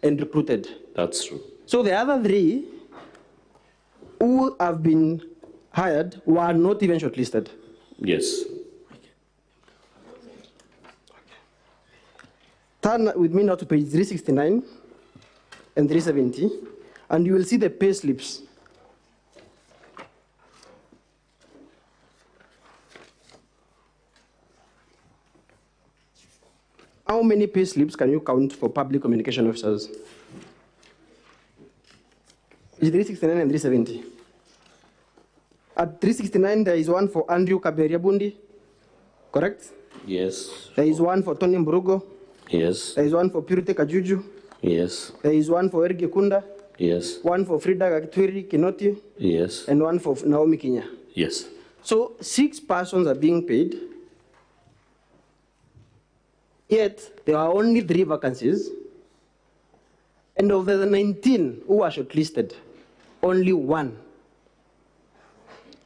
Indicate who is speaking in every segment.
Speaker 1: and recruited.
Speaker 2: That's true.
Speaker 1: So the other three who have been hired were not even shortlisted.
Speaker 2: Yes.
Speaker 1: Turn with me now to page 369 and 370, and you will see the pay slips. How many pay slips can you count for public communication officers? It's 369 and 370. At 369, there is one for Andrew Kaberiabundi, correct?
Speaker 2: Yes.
Speaker 1: There is one for Tony Mburugo.
Speaker 2: Yes.
Speaker 1: There is one for Purity Kajuju.
Speaker 2: Yes.
Speaker 1: There is one for Ergi Kunda.
Speaker 2: Yes.
Speaker 1: One for Frida Gakitwiri Kinoti.
Speaker 2: Yes.
Speaker 1: And one for Naomi Kinya.
Speaker 2: Yes.
Speaker 1: So 6 persons are being paid, yet there are only 3 vacancies, and of the 19 who are shortlisted, only 1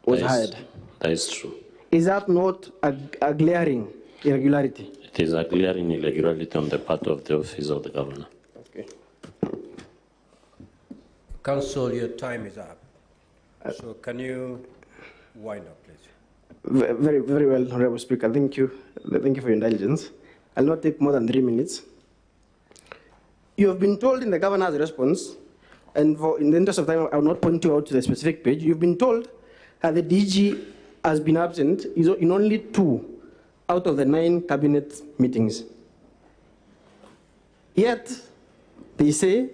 Speaker 1: was hired.
Speaker 2: That is true.
Speaker 1: Is that not a glaring irregularity?
Speaker 2: It is a glaring irregularity on the part of the office of the governor.
Speaker 1: Okay.
Speaker 3: Council, your time is up. So can you wind up, please?
Speaker 1: Very, very well, Honorable Speaker. Thank you. Thank you for your indulgence. I'll not take more than 3 minutes. You have been told in the governor's response, and in the interest of time, I will not point you out to the specific page. You've been told that the DG has been absent in only 2 out of the 9 cabinet meetings. Yet, they say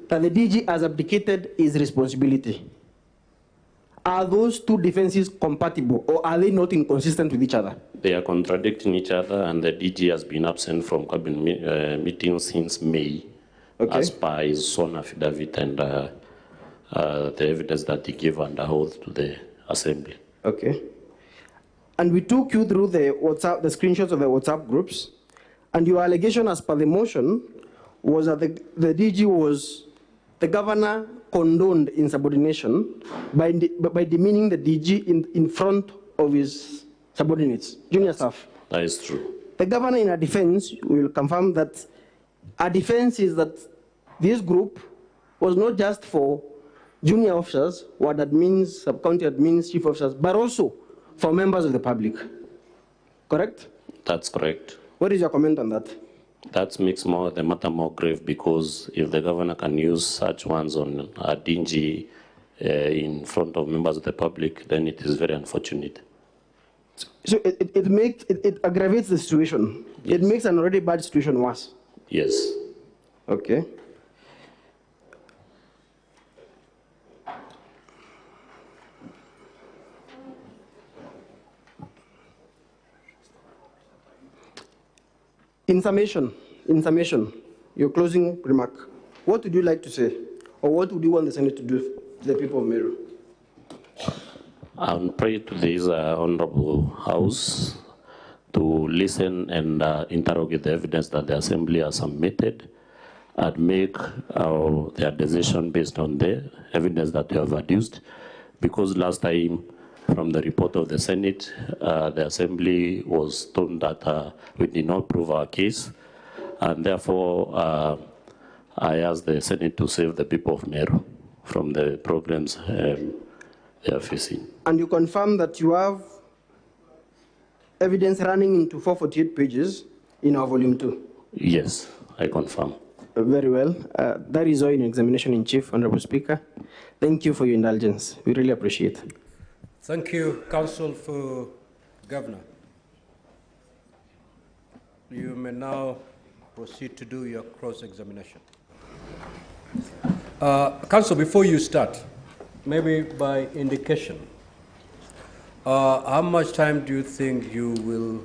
Speaker 1: that the DG has abdicated his responsibility. Are those 2 defenses compatible, or are they not inconsistent with each other?
Speaker 2: They are contradicting each other, and the DG has been absent from cabinet meetings since May, as per his sworn affidavit and the evidence that he gave under oath to the assembly.
Speaker 1: Okay. And we took you through the screenshots of the WhatsApp groups, and your allegation as per the motion was that the DG was, the governor condoned insubordination by demeaning the DG in front of his subordinates, junior staff.
Speaker 2: That is true.
Speaker 1: The governor, in a defense, will confirm that our defense is that this group was not just for junior officers, ward admins, sub-county admins, chief officers, but also for members of the public. Correct?
Speaker 2: That's correct.
Speaker 1: What is your comment on that?
Speaker 2: That makes the matter more grave, because if the governor can use such ones on a dingy in front of members of the public, then it is very unfortunate.
Speaker 1: So it aggravates the situation. Yes. It makes an already bad situation worse.
Speaker 2: Yes.
Speaker 1: Okay. In summation, your closing remark, what would you like to say, or what would you want the Senate to do to the people of Meru?
Speaker 2: I will pray to this honorable House to listen and interrogate the evidence that the Assembly has submitted and make their decision based on the evidence that they have adduced. Because last time, from the report of the Senate, the Assembly was told that we did not prove our case, and therefore I asked the Senate to save the people of Meru from the problems they are facing.
Speaker 1: And you confirm that you have evidence running into 448 pages in our volume 2?
Speaker 2: Yes, I confirm.
Speaker 1: Very well. That is all in examination in chief, Honorable Speaker. Thank you for your indulgence. We really appreciate it.
Speaker 3: Thank you, Counsel for Governor. You may now proceed to do your cross-examination. Counsel, before you start, maybe by indication, how much time do you think you will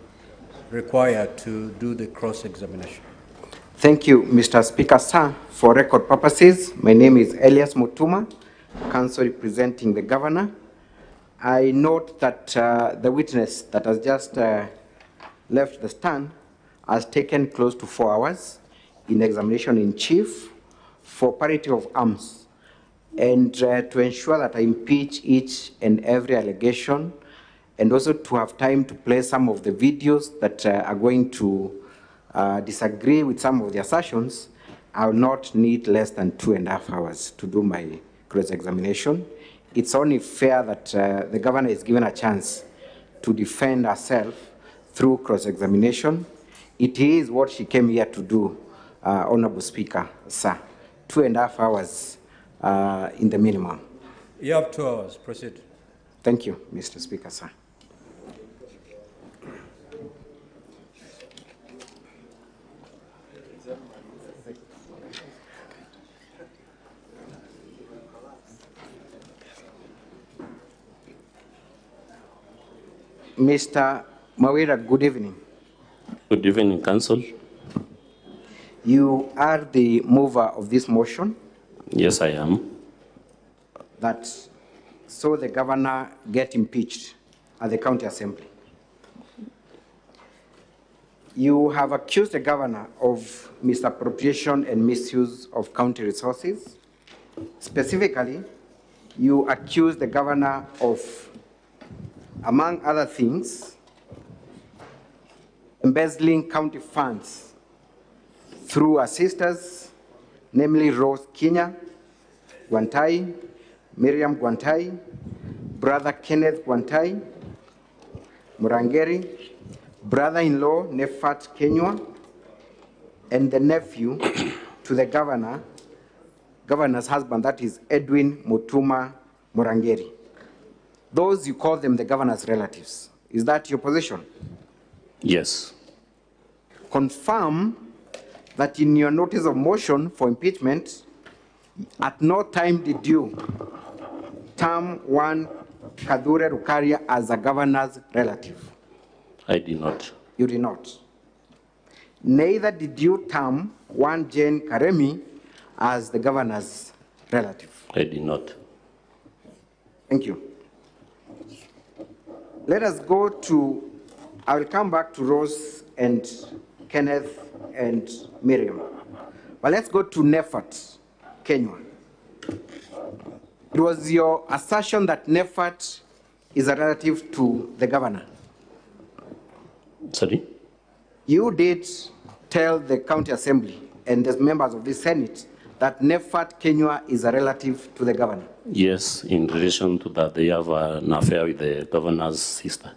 Speaker 3: require to do the cross-examination?
Speaker 4: Thank you, Mr. Speaker, sir. For record purposes, my name is Elias Mutuma, counsel representing the governor. I note that the witness that has just left the stand has taken close to 4 hours in examination in chief for parity of arms, and to ensure that I impeach each and every allegation, and also to have time to play some of the videos that are going to disagree with some of the assertions. I will not need less than 2.5 hours to do my cross-examination. It's only fair that the governor is given a chance to defend herself through cross-examination. It is what she came here to do, Honorable Speaker, sir. 2.5 hours in the minimum.
Speaker 3: You have 2 hours. Proceed.
Speaker 4: Thank you, Mr. Speaker, sir. Mr. Kawira, good evening.
Speaker 2: Good evening, Council.
Speaker 4: You are the mover of this motion.
Speaker 2: Yes, I am.
Speaker 4: That so the governor get impeached at the county assembly. You have accused the governor of misappropriation and misuse of county resources. Specifically, you accuse the governor of, among other things, embezzling county funds through her sisters, namely Rose Kinya Gwantai, Miriam Gwantai, brother Kenneth Gwantai, Murangeri, brother-in-law Nefat Kenywa, and the nephew to the governor's husband, that is Edwin Mutuma Murangeri. Those, you call them the governor's relatives. Is that your position?
Speaker 2: Yes.
Speaker 4: Confirm that in your notice of motion for impeachment, at no time did you term one Kadure Rukaria as a governor's relative.
Speaker 2: I did not.
Speaker 4: You did not. Neither did you term one Jane Karemi as the governor's relative.
Speaker 2: I did not.
Speaker 4: Thank you. Let us go to, I will come back to Rose and Kenneth and Miriam. But let's go to Nefat Kenywa. It was your assertion that Nefat is a relative to the governor.
Speaker 2: Sorry?
Speaker 4: You did tell the county assembly and the members of the Senate that Nefat Kenywa is a relative to the governor.
Speaker 2: Yes, in relation to that, they have an affair with the governor's sister.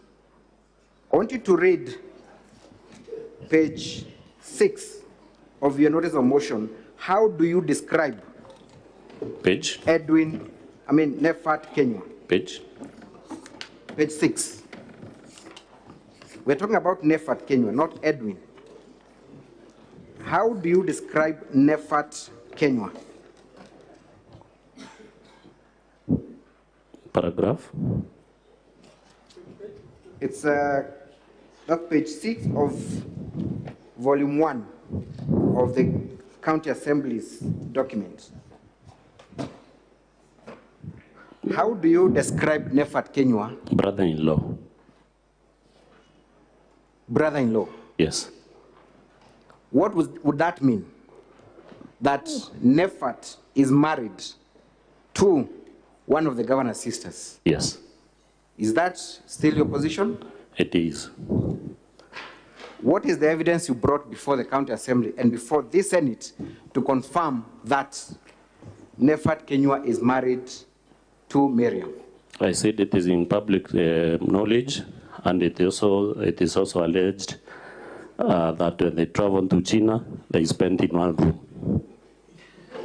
Speaker 4: I want you to read page 6 of your notice of motion. How do you describe
Speaker 2: Page?
Speaker 4: Nefat Kenywa?
Speaker 2: Page?
Speaker 4: Page 6. We're talking about Nefat Kenywa, not Edwin. How do you describe Nefat Kenywa?
Speaker 2: Paragraph?
Speaker 4: It's that's page 6 of volume 1 of the county assembly's document. How do you describe Nefat Kenywa?
Speaker 2: Brother-in-law.
Speaker 4: Brother-in-law.
Speaker 2: Yes.
Speaker 4: What would that mean? That Nefat is married to one of the governor's sisters?
Speaker 2: Yes.
Speaker 4: Is that still your position?
Speaker 2: It is.
Speaker 4: What is the evidence you brought before the county assembly and before this Senate to confirm that Nefat Kenywa is married to Miriam?
Speaker 2: I said it is in public knowledge, and it is also alleged that when they traveled to China, they spent in one room.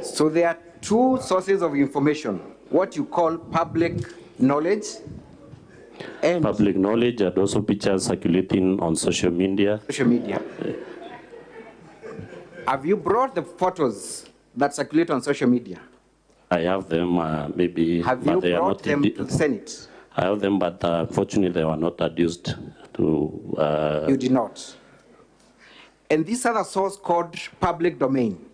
Speaker 4: So there are two sources of information, what you call public knowledge and
Speaker 2: public knowledge, and also pictures circulating on social media.
Speaker 4: Social media. Have you brought the photos that circulate on social media?
Speaker 2: I have them, maybe.
Speaker 4: Have you brought them to the Senate?
Speaker 2: I have them, but unfortunately they were not adduced to...
Speaker 4: You did not. And this other source called public domain,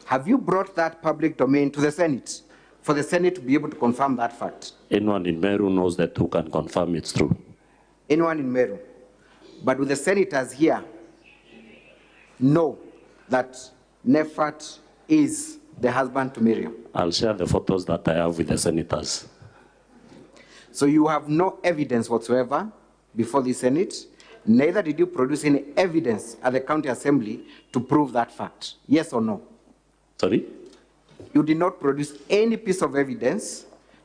Speaker 4: have you brought that public domain to the Senate for the Senate to be able to confirm that fact?
Speaker 2: Anyone in Meru knows that who can confirm it's true.
Speaker 4: Anyone in Meru. But do the senators here know that Nefat is the husband to Miriam?
Speaker 2: I'll share the photos that I have with the senators.
Speaker 4: So you have no evidence whatsoever before the Senate, neither did you produce any evidence at the county assembly to prove that fact, yes or no?
Speaker 2: Sorry?
Speaker 4: You did not produce any piece of evidence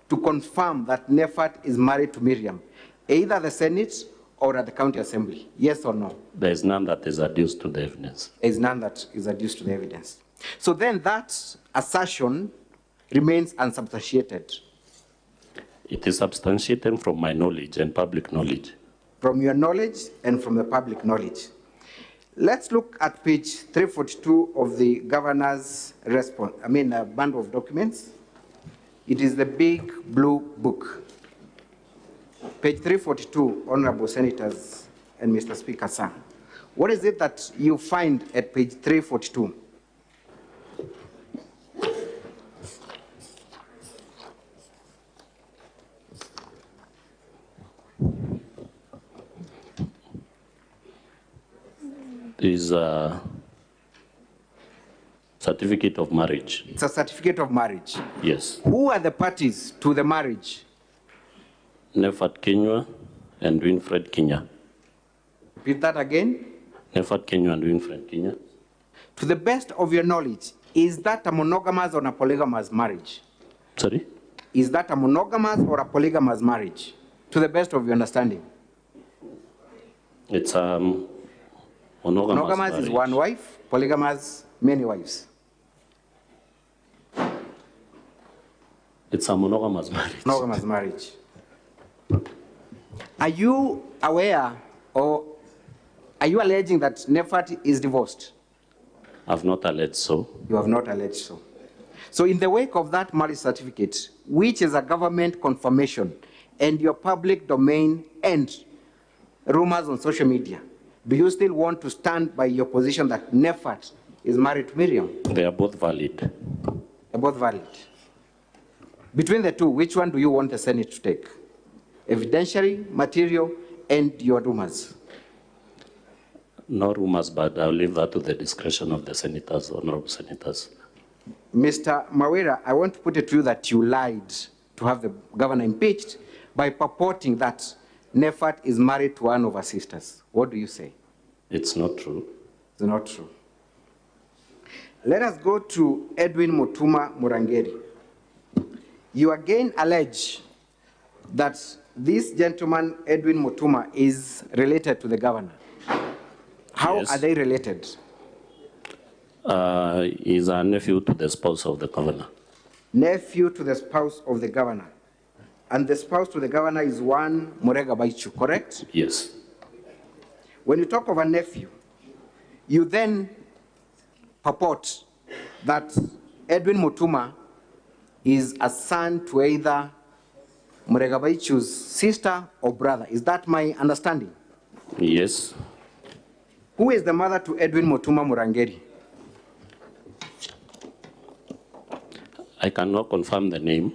Speaker 4: to confirm that Nefat is married to Miriam, either the Senate or at the County Assembly. Yes or no?
Speaker 2: There is none that is adduced to the evidence.
Speaker 4: There is none that is adduced to the evidence. So then that assertion remains unsubstantiated.
Speaker 2: It is substantiated from my knowledge and public knowledge.
Speaker 4: From your knowledge and from the public knowledge. Let's look at page 342 of the governor's bundle of documents. It is the big blue book. Page 342, Honorable Senators and Mr. Speaker, sir. What is it that you find at page 342?
Speaker 2: Is a certificate of marriage.
Speaker 4: It's a certificate of marriage.
Speaker 2: Yes.
Speaker 4: Who are the parties to the marriage?
Speaker 2: Nefat Kenywa and Winfred Kenya.
Speaker 4: Repeat that again.
Speaker 2: Nefat Kenywa and Winfred Kenya.
Speaker 4: To the best of your knowledge, is that a monogamous or a polygamous marriage?
Speaker 2: Sorry?
Speaker 4: Is that a monogamous or a polygamous marriage? To the best of your understanding.
Speaker 2: It's monogamous
Speaker 4: Monogamous is one wife, polygamous, many wives.
Speaker 2: It's a monogamous marriage.
Speaker 4: Monogamous marriage. Are you aware or are you alleging that Nefat is divorced?
Speaker 2: I've not alleged so.
Speaker 4: You have not alleged so. So in the wake of that marriage certificate, which is a government confirmation, and your public domain and rumors on social media, do you still want to stand by your position that Nefat is married to Miriam?
Speaker 2: They are both valid.
Speaker 4: They're both valid. Between the two, which one do you want the Senate to take? Evidentiary, material, and your rumors?
Speaker 2: No rumors, but I'll leave that to the discretion of the senators, honorable senators.
Speaker 4: Mr. Kawira, I want to put it to you that you lied to have the governor impeached by purporting that Nefat is married to one of her sisters. What do you say?
Speaker 2: It's not true.
Speaker 4: It's not true. Let us go to Edwin Mutuma Murangeri. You again allege that this gentleman, Edwin Mutuma, is related to the governor. How
Speaker 2: Yes.
Speaker 4: are they related?
Speaker 2: He's a nephew to the spouse of the governor.
Speaker 4: Nephew to the spouse of the governor. And the spouse to the governor is one Murega Baichu, correct?
Speaker 2: Yes.
Speaker 4: When you talk of a nephew, you then purport that Edwin Mutuma is a son to either Murega Baichu's sister or brother. Is that my understanding?
Speaker 2: Yes.
Speaker 4: Who is the mother to Edwin Mutuma Murangeri?
Speaker 2: I cannot confirm the name.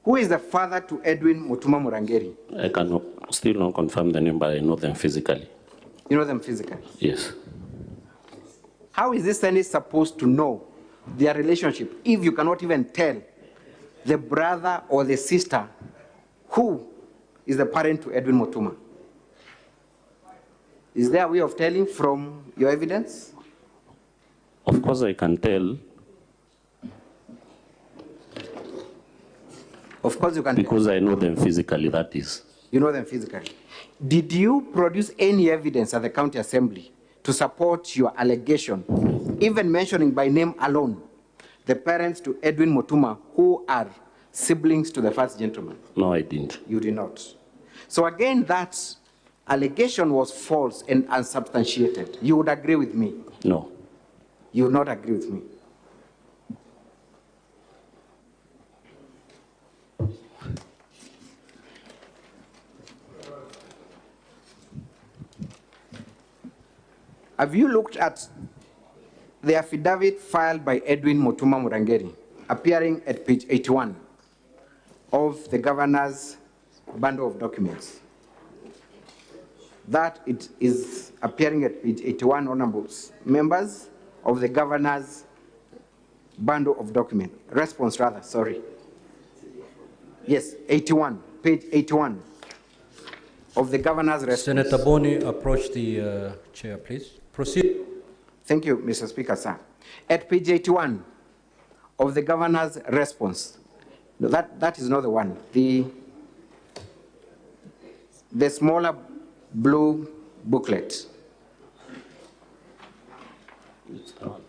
Speaker 4: Who is the father to Edwin Mutuma Murangeri?
Speaker 2: I cannot still not confirm the name, but I know them physically.
Speaker 4: You know them physically?
Speaker 2: Yes.
Speaker 4: How is this Senate supposed to know their relationship if you cannot even tell the brother or the sister who is the parent to Edwin Mutuma? Is there a way of telling from your evidence?
Speaker 2: Of course, I can tell.
Speaker 4: Of course you can
Speaker 2: Because I know them physically, that is.
Speaker 4: You know them physically. Did you produce any evidence at the county assembly to support your allegation, even mentioning by name alone the parents to Edwin Mutuma who are siblings to the first gentleman?
Speaker 2: No, I didn't.
Speaker 4: You did not. So again, that allegation was false and unsubstantiated. You would agree with me?
Speaker 2: No.
Speaker 4: You would not agree with me? Have you looked at the affidavit filed by Edwin Mutuma Murangeri, appearing at page 81 of the governor's bundle of documents? That it is appearing at page 81, honorable members of the governor's bundle of documents. Response, rather, sorry. Yes, 81, page 81 of the governor's response.
Speaker 3: Senator Boni, approach the chair, please. Proceed.
Speaker 4: Thank you, Mr. Speaker, sir. At page 81 of the governor's response, no, that is not the one. The smaller blue booklet.
Speaker 2: It's that one.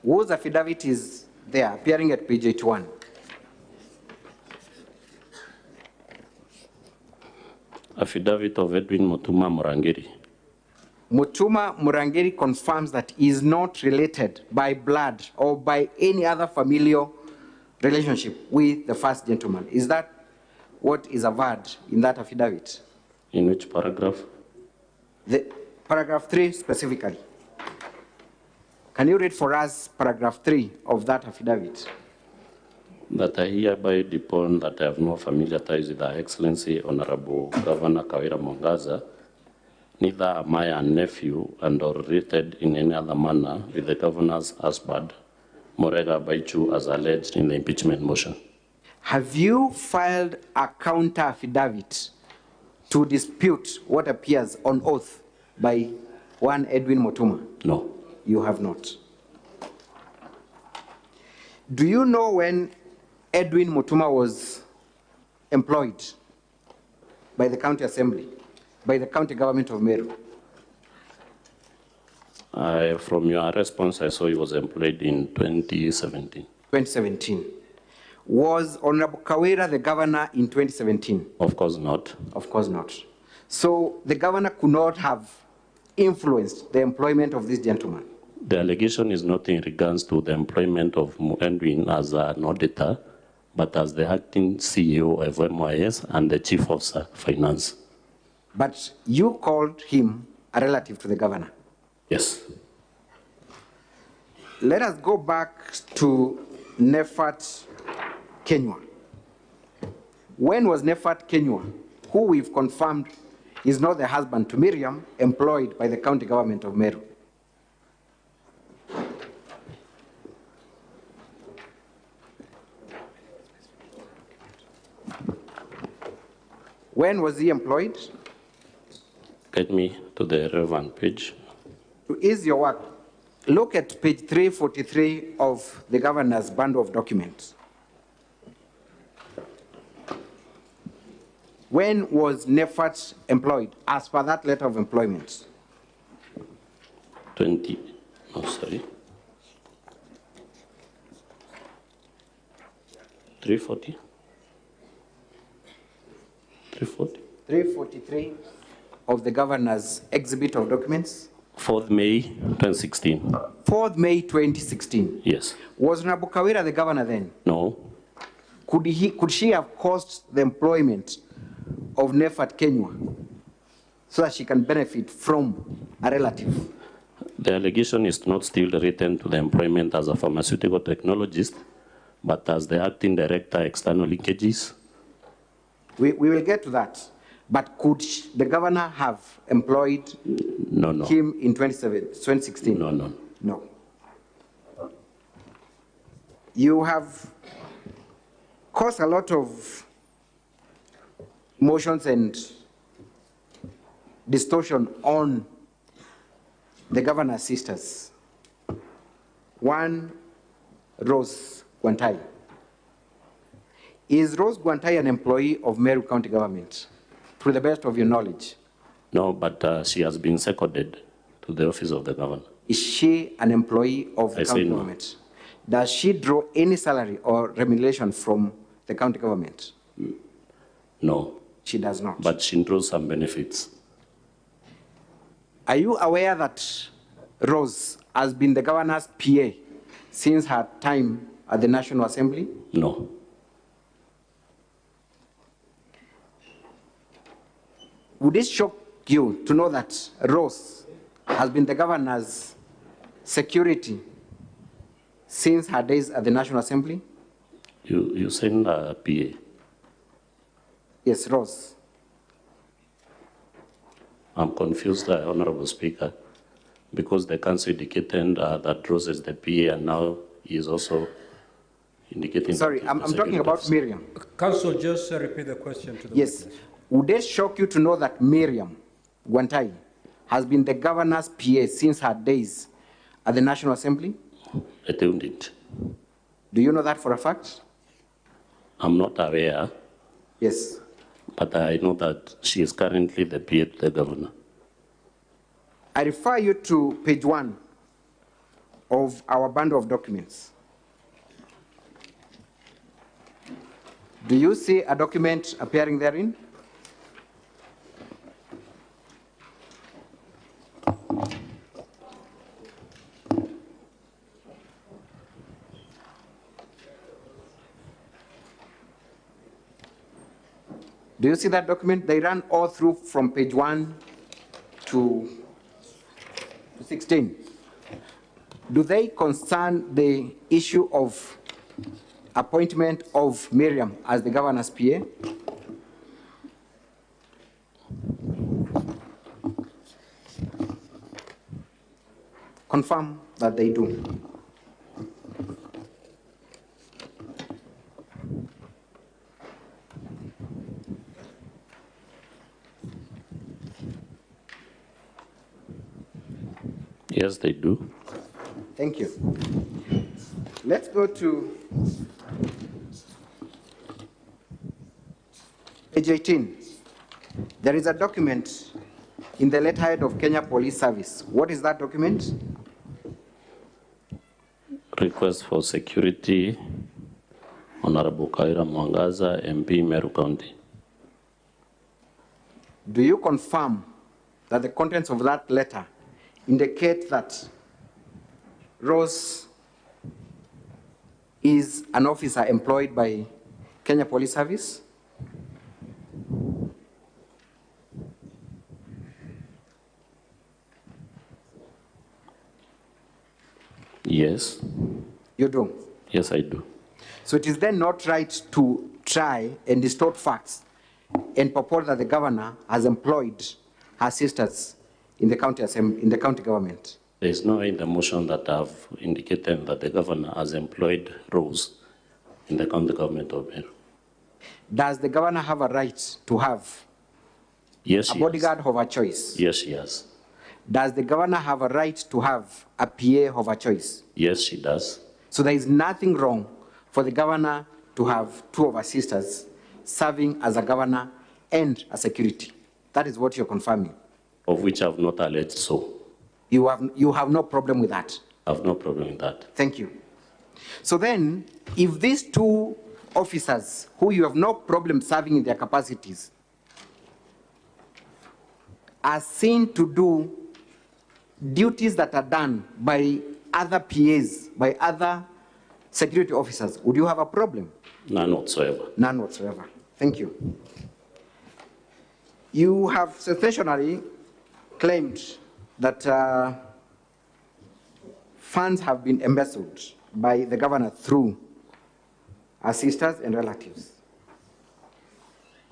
Speaker 4: Whose affidavit is there, appearing at page 81?
Speaker 2: Affidavit of Edwin Mutuma Murangiri.
Speaker 4: Mutuma Murangiri confirms that he is not related by blood or by any other familial relationship with the first gentleman. Is that what is averred in that affidavit?
Speaker 2: In which paragraph?
Speaker 4: The paragraph 3 specifically. Can you read for us paragraph 3 of that affidavit?
Speaker 2: That I hereby depone that I have no familiar ties with Her Excellency Honorable Governor Kawira Mongaza, neither am I a nephew and or related in any other manner with the governor's husband, Morega Baichu, as alleged in the impeachment motion.
Speaker 4: Have you filed a counter affidavit to dispute what appears on oath by one Edwin Mutuma?
Speaker 2: No.
Speaker 4: You have not. Do you know when Edwin Mutuma was employed by the county assembly, by the county government of Meru?
Speaker 2: From your response, I saw he was employed in 2017.
Speaker 4: 2017. Was Honorable Kawira the governor in 2017?
Speaker 2: Of course not.
Speaker 4: Of course not. So the governor could not have influenced the employment of this gentleman.
Speaker 2: The allegation is not in regards to the employment of Edwin as an auditor, but as the acting CEO of MYS and the chief of finance.
Speaker 4: But you called him a relative to the governor.
Speaker 2: Yes.
Speaker 4: Let us go back to Nefat Kenywa. When was Nefat Kenywa, who we've confirmed is not the husband to Miriam, employed by the county government of Meru? When was he employed?
Speaker 2: Get me to the relevant page.
Speaker 4: To ease your work, look at page 343 of the governor's bundle of documents. When was Nefat employed, as per that letter of employment?
Speaker 2: 340.
Speaker 4: 343 of the governor's exhibit of documents.
Speaker 2: 4th May 2016.
Speaker 4: 4th May 2016.
Speaker 2: Yes.
Speaker 4: Was Honorable Kawira the governor then?
Speaker 2: No.
Speaker 4: Could she have caused the employment of Nefat Kenywa so that she can benefit from a relative?
Speaker 2: The allegation is not still written to the employment as a pharmaceutical technologist, but as the acting director external linkages.
Speaker 4: We will get to that. But could the governor have employed him in 2016?
Speaker 2: No.
Speaker 4: No. You have caused a lot of motions and distortion on the governor's sisters. One, Rose Guantai. Is Rose Guantai an employee of Meru County government, to the best of your knowledge?
Speaker 2: No, but she has been seconded to the office of the governor.
Speaker 4: Is she an employee of the county government? Does she draw any salary or remuneration from the county government?
Speaker 2: No.
Speaker 4: She does not.
Speaker 2: But she draws some benefits.
Speaker 4: Are you aware that Rose has been the governor's PA since her time at the National Assembly?
Speaker 2: No.
Speaker 4: Would it shock you to know that Rose has been the governor's security since her days at the National Assembly?
Speaker 2: You send a PA?
Speaker 4: Yes, Rose.
Speaker 2: I'm confused, Honorable Speaker, because the council indicated that Rose is the PA and now he is also indicating.
Speaker 4: Sorry,
Speaker 2: that
Speaker 4: I'm talking about Miriam.
Speaker 3: Council, just repeat the question to the
Speaker 4: Yes.
Speaker 3: witness.
Speaker 4: Would it shock you to know that Miriam Guantai has been the governor's PA since her days at the National Assembly?
Speaker 2: I don't it.
Speaker 4: Do you know that for a fact?
Speaker 2: I'm not aware,
Speaker 4: Yes.
Speaker 2: but I know that she is currently the PA to the governor.
Speaker 4: I refer you to page 1 of our bundle of documents. Do you see a document appearing therein? Do you see that document? They run all through from page 1 to 16. Do they concern the issue of appointment of Miriam as the governor's PA? Confirm that they do.
Speaker 2: Yes, they do.
Speaker 4: Thank you. Let's go to page 18. There is a document in the letterhead of Kenya Police Service. What is that document?
Speaker 2: Request for security, Honorable Kawira Mwangaza, MP, Meru County.
Speaker 4: Do you confirm that the contents of that letter indicate that Rose is an officer employed by Kenya Police Service?
Speaker 2: Yes.
Speaker 4: You do?
Speaker 2: Yes, I do.
Speaker 4: So it is then not right to try and distort facts and purport that the governor has employed her sisters in the county government.
Speaker 2: There is no in the motion that I've indicated that the governor has employed Rose in the county government of Meru.
Speaker 4: Does the governor have a right to have
Speaker 2: Yes,
Speaker 4: a bodyguard of her choice?
Speaker 2: Yes, she has.
Speaker 4: Does the governor have a right to have a PA of her choice?
Speaker 2: Yes, she does.
Speaker 4: So there is nothing wrong for the governor to have two of her sisters serving as a governor and a security. That is what you're confirming.
Speaker 2: Of which I've not alleged so.
Speaker 4: You have no problem with that?
Speaker 2: I have no problem with that.
Speaker 4: Thank you. So then, if these two officers, who you have no problem serving in their capacities, are seen to do duties that are done by other PAs, by other security officers, would you have a problem?
Speaker 2: None whatsoever.
Speaker 4: None whatsoever. Thank you. You have sensationally claimed that funds have been embezzled by the governor through her sisters and relatives.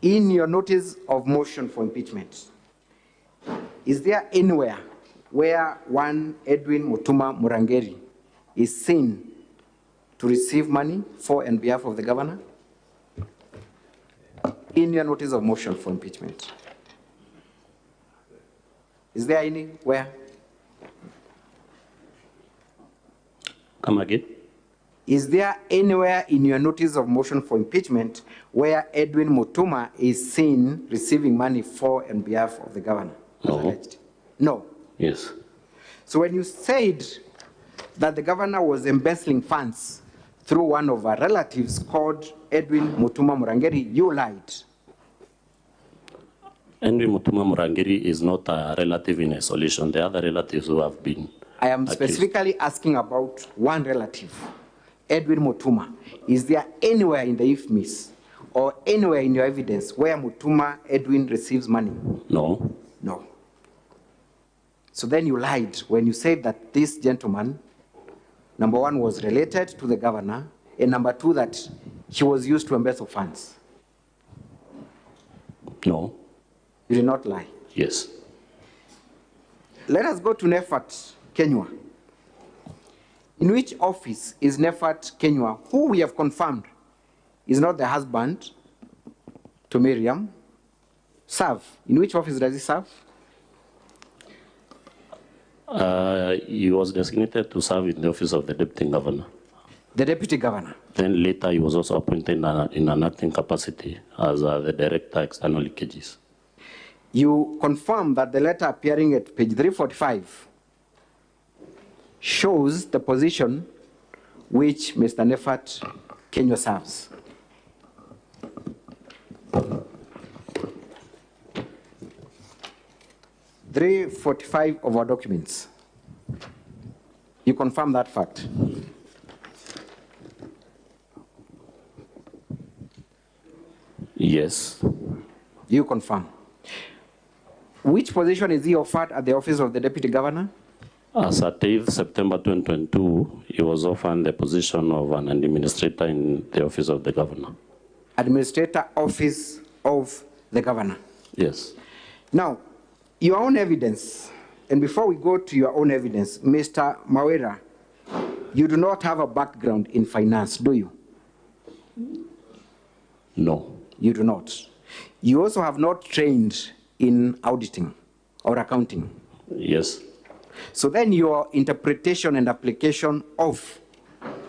Speaker 4: In your notice of motion for impeachment, is there anywhere where one Edwin Mutuma Murangeri is seen to receive money for and behalf of the governor? In your notice of motion for impeachment, is there anywhere?
Speaker 2: Come again?
Speaker 4: Is there anywhere in your notice of motion for impeachment where Edwin Mutuma is seen receiving money for and behalf of the governor?
Speaker 2: No.
Speaker 4: No.
Speaker 2: Yes.
Speaker 4: So when you said that the governor was embezzling funds through one of our relatives called Edwin Mutuma Murangeri, you lied.
Speaker 2: Edwin Mutuma Murangeri is not a relative in isolation. The other relatives who have been
Speaker 4: I am
Speaker 2: accused.
Speaker 4: specifically asking about one relative, Edwin Mutuma. Is there anywhere in the IFMIS or anywhere in your evidence where Mutuma Edwin receives money?
Speaker 2: No.
Speaker 4: No. So then you lied when you said that this gentleman, number one, was related to the governor, and number two, that he was used to embezzle funds.
Speaker 2: No.
Speaker 4: You did not lie.
Speaker 2: Yes.
Speaker 4: Let us go to Nefat Kenywa. In which office is Nefat Kenywa, who we have confirmed is not the husband to Miriam, serve? In which office does he serve?
Speaker 2: He was designated to serve in the office of the deputy governor.
Speaker 4: The deputy governor.
Speaker 2: Then later he was also appointed in an acting capacity as the director external leakages.
Speaker 4: You confirm that the letter appearing at page 345 shows the position which Mr. Nefat Kenywa serves. (345) of our documents. You confirm that fact?
Speaker 2: Yes.
Speaker 4: You confirm. Which position is he offered at the office of the deputy governor?
Speaker 2: As at 8th September 2022, he was offered the position of an administrator in the office of the governor.
Speaker 4: Administrator, office of the governor.
Speaker 2: Yes.
Speaker 4: Now, your own evidence, and before we go to your own evidence, Mr. Kawira, you do not have a background in finance, do you?
Speaker 2: No.
Speaker 4: You do not. You also have not trained in auditing or accounting.
Speaker 2: Yes.
Speaker 4: So then your interpretation and application of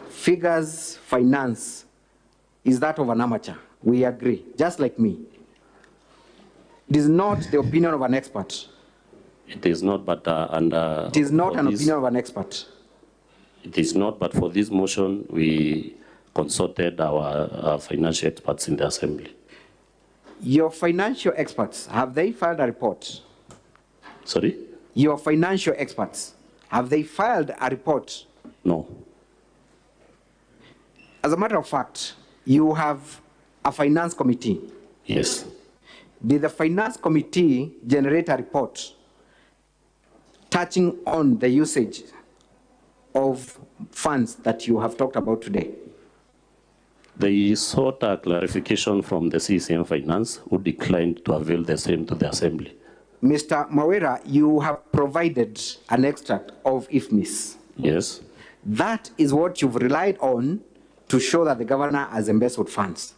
Speaker 4: figures, finance, is that of an amateur. We agree, just like me. It is not the opinion of an expert.
Speaker 2: It is not, but
Speaker 4: it is not an opinion of an expert.
Speaker 2: It is not, but for this motion, we consulted our financial experts in the assembly.
Speaker 4: Your financial experts, have they filed a report?
Speaker 2: Sorry?
Speaker 4: Your financial experts, have they filed a report?
Speaker 2: No.
Speaker 4: As a matter of fact, you have a finance committee.
Speaker 2: Yes.
Speaker 4: Did the finance committee generate a report touching on the usage of funds that you have talked about today?
Speaker 2: They sought a clarification from the CCM Finance, who declined to avail the same to the assembly.
Speaker 4: Mr. Kawira, you have provided an extract of IFMIS.
Speaker 2: Yes.
Speaker 4: That is what you've relied on to show that the governor has embezzled funds.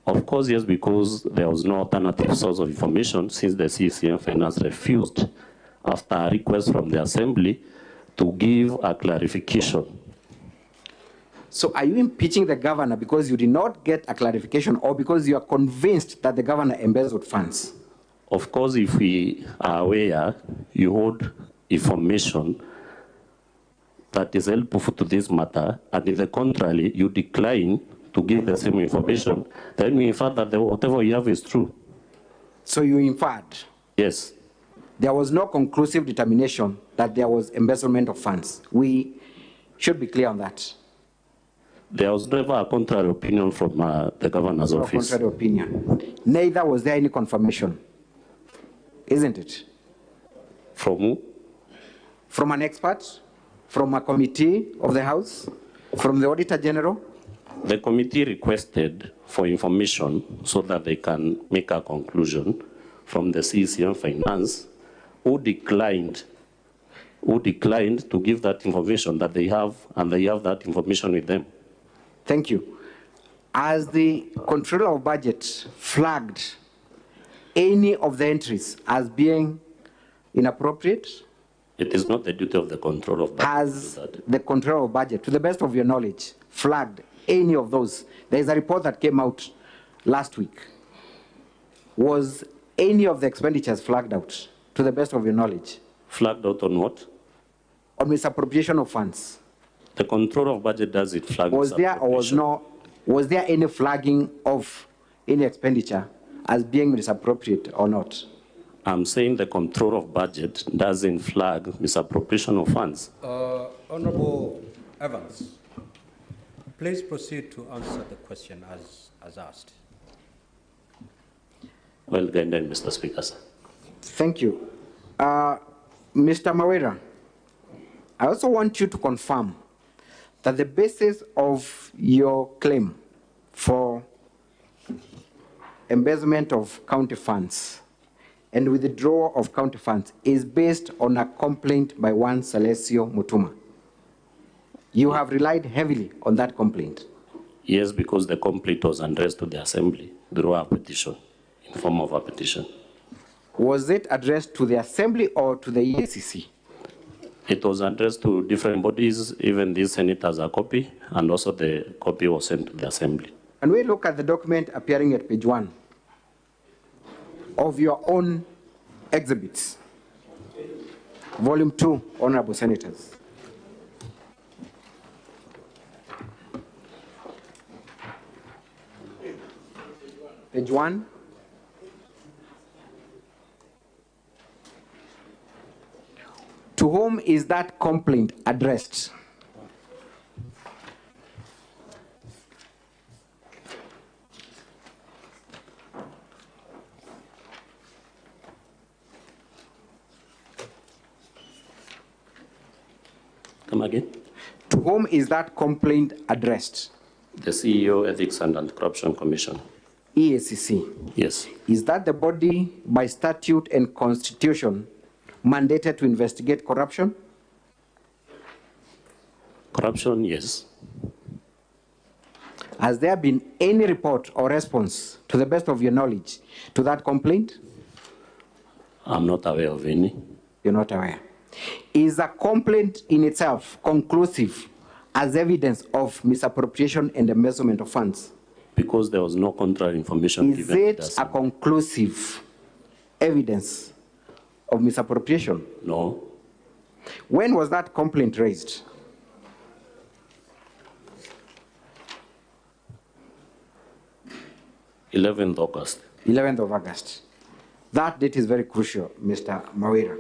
Speaker 2: Of course, yes, because there was no alternative source of information since the CCM Finance refused, after a request from the assembly, to give a clarification.
Speaker 4: So are you impeaching the governor because you did not get a clarification, or because you are convinced that the governor embezzled funds?
Speaker 2: Of course, if we are aware, you hold information that is helpful to this matter, and if the contrary, you decline to give the same information, then we infer that whatever you have is true.
Speaker 4: So you inferred?
Speaker 2: Yes.
Speaker 4: There was no conclusive determination that there was embezzlement of funds. We should be clear on that.
Speaker 2: There was never a contrary opinion from the governor's office.
Speaker 4: No contrary opinion. Neither was there any confirmation, isn't it?
Speaker 2: From who?
Speaker 4: From an expert? From a committee of the House? From the Auditor General?
Speaker 2: The committee requested for information so that they can make a conclusion from the CCM Finance, who declined to give that information that they have, and they have that information with them.
Speaker 4: Thank you. As the Controller of Budget flagged any of the entries as being inappropriate?
Speaker 2: It is not the duty of the Controller of Budget.
Speaker 4: Has the Controller of Budget, to the best of your knowledge, flagged any of those? There is a report that came out last week. Was any of the expenditures flagged out, to the best of your knowledge?
Speaker 2: Flagged out on what?
Speaker 4: On misappropriation of funds.
Speaker 2: The Controller of Budget does it flag.
Speaker 4: Was there or was there any flagging of any expenditure as being misappropriate or not?
Speaker 2: I'm saying the Controller of Budget doesn't flag misappropriation of funds.
Speaker 3: Honorable Evans, please proceed to answer the question as asked.
Speaker 2: Well done, Mr. Speaker, sir.
Speaker 4: Thank you. Mr. Kawira, I also want you to confirm that the basis of your claim for embezzlement of county funds and withdrawal of county funds is based on a complaint by one Salesio Mutuma. You have relied heavily on that complaint.
Speaker 2: Yes, because the complaint was addressed to the Assembly through a petition, in form of a petition.
Speaker 4: Was it addressed to the Assembly or to the EACC?
Speaker 2: It was addressed to different bodies, even the Senate has a copy, and also the copy was sent to the Assembly.
Speaker 4: And we look at the document appearing at page 1 of your own exhibits, volume 2, Honorable Senators. Page 1. To whom is that complaint addressed?
Speaker 2: Come again?
Speaker 4: To whom is that complaint addressed?
Speaker 2: The CEO, Ethics and Anti-Corruption Commission.
Speaker 4: EACC.
Speaker 2: Yes.
Speaker 4: Is that the body by statute and constitution mandated to investigate corruption?
Speaker 2: Corruption, yes.
Speaker 4: Has there been any report or response, to the best of your knowledge, to that complaint?
Speaker 2: I'm not aware of any.
Speaker 4: You're not aware. Is a complaint in itself conclusive as evidence of misappropriation and embezzlement of funds?
Speaker 2: Because there was no contrary information
Speaker 4: Is
Speaker 2: given.
Speaker 4: it a conclusive evidence of misappropriation?
Speaker 2: No.
Speaker 4: When was that complaint raised?
Speaker 2: August 11th.
Speaker 4: 11th of August. That date is very crucial, Mr. Kawira.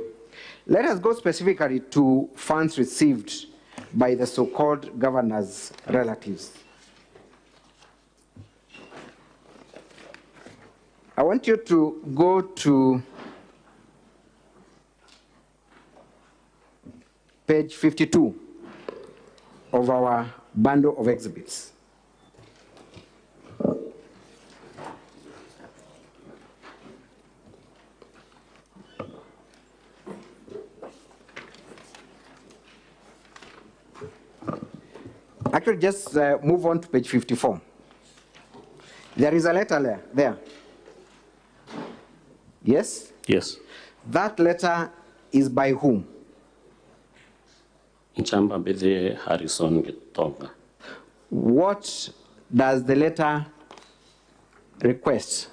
Speaker 4: Let us go specifically to funds received by the so-called governor's relatives. I want you to go to page 52 of our bundle of exhibits. Actually, just move on to page 54. There is a letter there. Yes?
Speaker 2: Yes.
Speaker 4: That letter is by whom?
Speaker 2: Nchamba Bethe Harrison Gitonga.
Speaker 4: What does the letter request?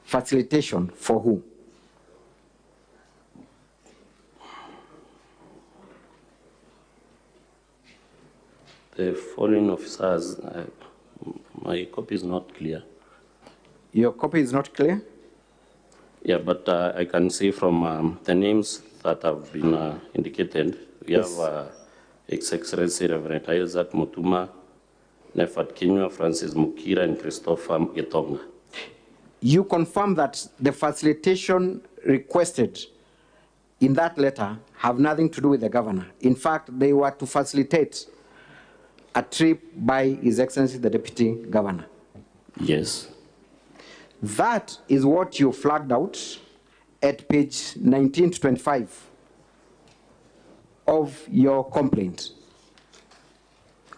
Speaker 4: Facilitation for whom?
Speaker 2: The foreign officers, my copy is not clear.
Speaker 4: Your copy is not clear?
Speaker 2: Yeah, but I can see from the names that have been indicated, we
Speaker 4: Yes.
Speaker 2: have His Excellency Reverend Isaac Mutuma, Nefat Kinyua, Francis Mukira, and Christopher Gitonga.
Speaker 4: You confirm that the facilitation requested in that letter have nothing to do with the governor. In fact, they were to facilitate a trip by His Excellency the Deputy Governor.
Speaker 2: Yes.
Speaker 4: That is what you flagged out at page 19 to 25 of your complaint.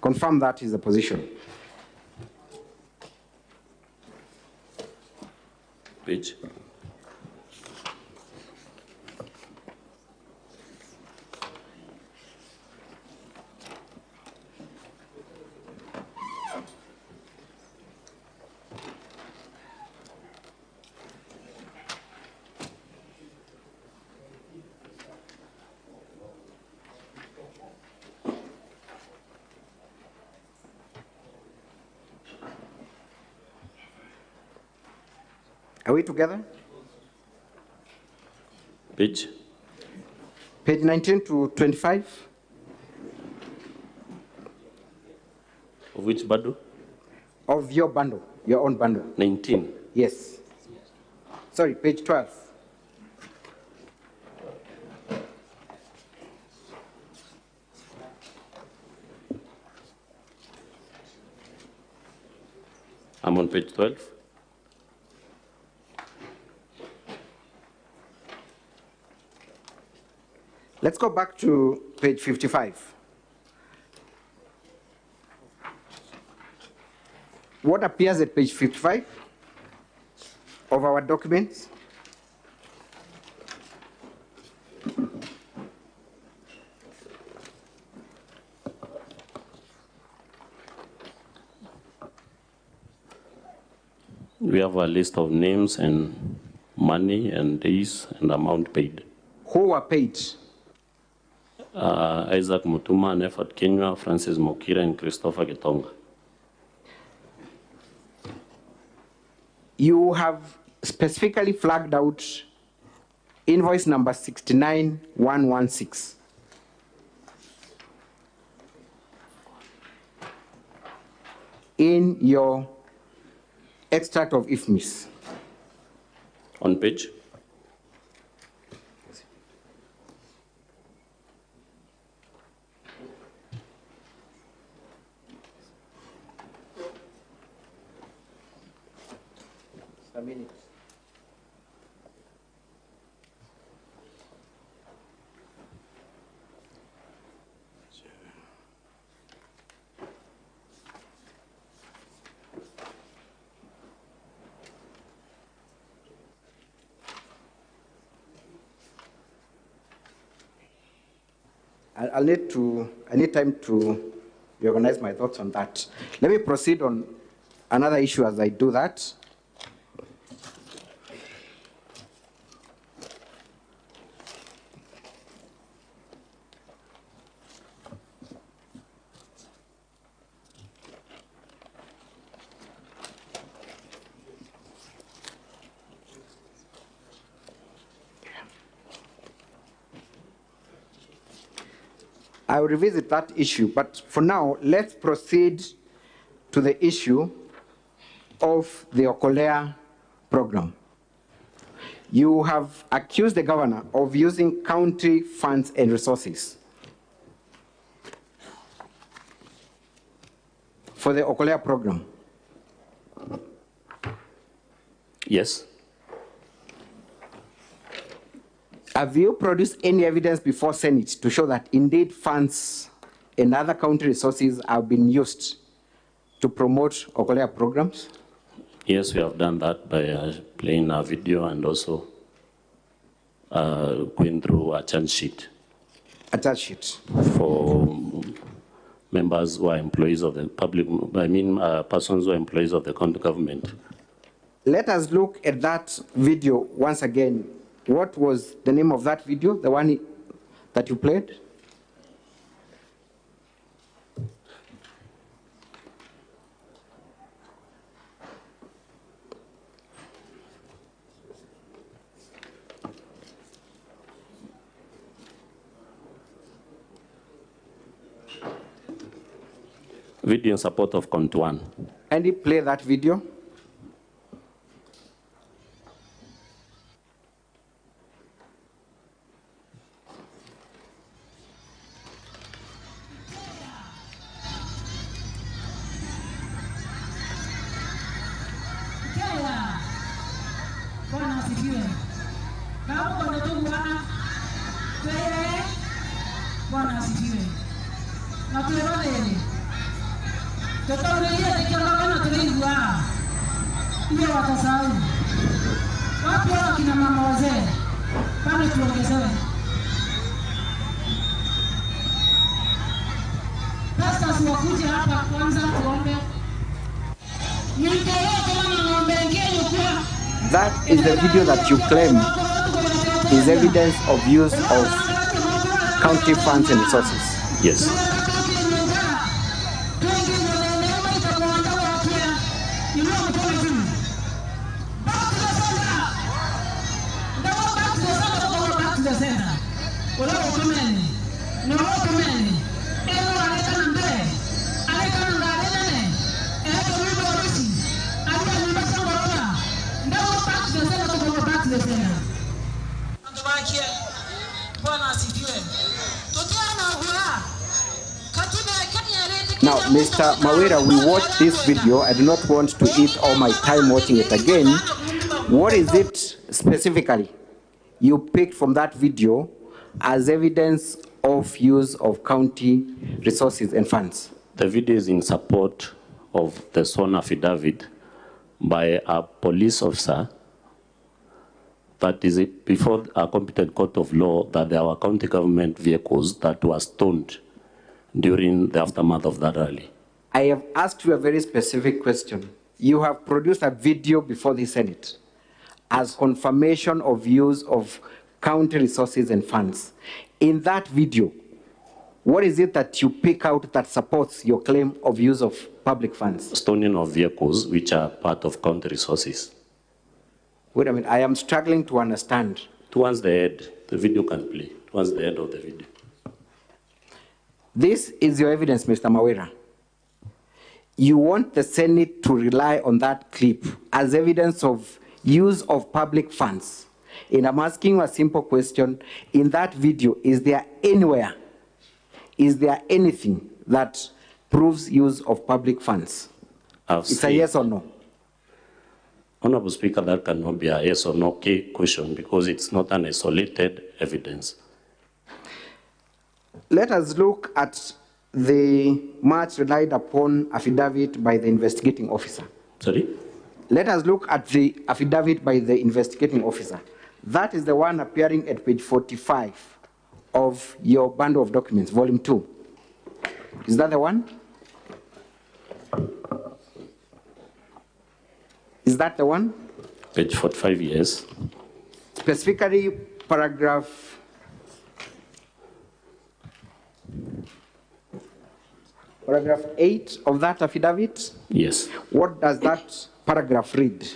Speaker 4: Confirm that is the position.
Speaker 2: Page.
Speaker 4: Are we together?
Speaker 2: Page.
Speaker 4: Page 19 to 25
Speaker 2: Of which bundle?
Speaker 4: of your bundle, your own bundle.
Speaker 2: 19.
Speaker 4: Yes. Sorry, page 12.
Speaker 2: I'm on page 12.
Speaker 4: Let's go back to page 55. What appears at page 55 of our documents?
Speaker 2: We have a list of names and money and days and amount paid.
Speaker 4: Who were paid?
Speaker 2: Isaac Mutuma, Nefat Kenya, Francis Mokira, and Christopher Gitonga.
Speaker 4: You have specifically flagged out invoice number 69116. In your extract of IFMIS.
Speaker 2: On page?
Speaker 4: A minute. I need time to reorganize my thoughts on that. Let me proceed on another issue as I do that. I will revisit that issue, but for now, let's proceed to the issue of the Okolea program. You have accused the governor of using county funds and resources for the Okolea program.
Speaker 2: Yes.
Speaker 4: Have you produced any evidence before Senate to show that indeed funds and other county resources have been used to promote Okolea programs?
Speaker 2: Yes, we have done that by playing a video and also going through a charge sheet.
Speaker 4: A charge sheet.
Speaker 2: For members who are employees of the public, persons who are employees of the county government.
Speaker 4: Let us look at that video once again. What was the name of that video, the one that you played?
Speaker 2: Video in support of count one.
Speaker 4: And you play that video? That is the video that you claim is evidence of use of county funds and resources.
Speaker 2: Yes.
Speaker 4: Now, Mr. Kawira, we watched this video. I do not want to eat all my time watching it again. What is it specifically you picked from that video as evidence of use of county resources and funds?
Speaker 2: The video is in support of the sworn affidavit by a police officer that is before a competent court of law that there were county government vehicles that were stoned during the aftermath of that rally.
Speaker 4: I have asked you a very specific question. You have produced a video before the Senate as confirmation of use of county resources and funds. In that video, what is it that you pick out that supports your claim of use of public funds?
Speaker 2: Stoning of vehicles which are part of county resources.
Speaker 4: Wait a minute, I am struggling to understand.
Speaker 2: Towards the end, the video can play. Towards the end of the video.
Speaker 4: This is your evidence, Mr. Kawira. You want the Senate to rely on that clip as evidence of use of public funds. And I'm asking you a simple question. In that video, is there anywhere, is there anything that proves use of public funds? It's a yes or no.
Speaker 2: Honorable Speaker, that cannot be a yes or no question because it's not an isolated evidence.
Speaker 4: Let us look at the much relied upon affidavit by the investigating officer.
Speaker 2: Sorry?
Speaker 4: Let us look at the affidavit by the investigating officer. That is the one appearing at page 45 of your bundle of documents, volume 2. Is that the one? Is that the one?
Speaker 2: Page 45, yes.
Speaker 4: Specifically, paragraph 8 of that affidavit?
Speaker 2: Yes.
Speaker 4: What does that paragraph read?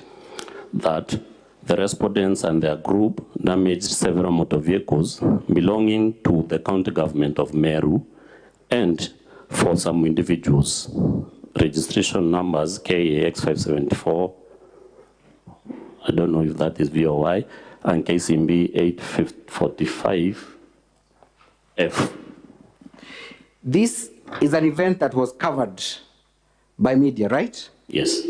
Speaker 2: That the respondents and their group damaged several motor vehicles belonging to the county government of Meru and for some individuals. Registration numbers KAX 574, I don't know if that is VOI, and KCMB 845F.
Speaker 4: This is an event that was covered by media, right?
Speaker 2: Yes.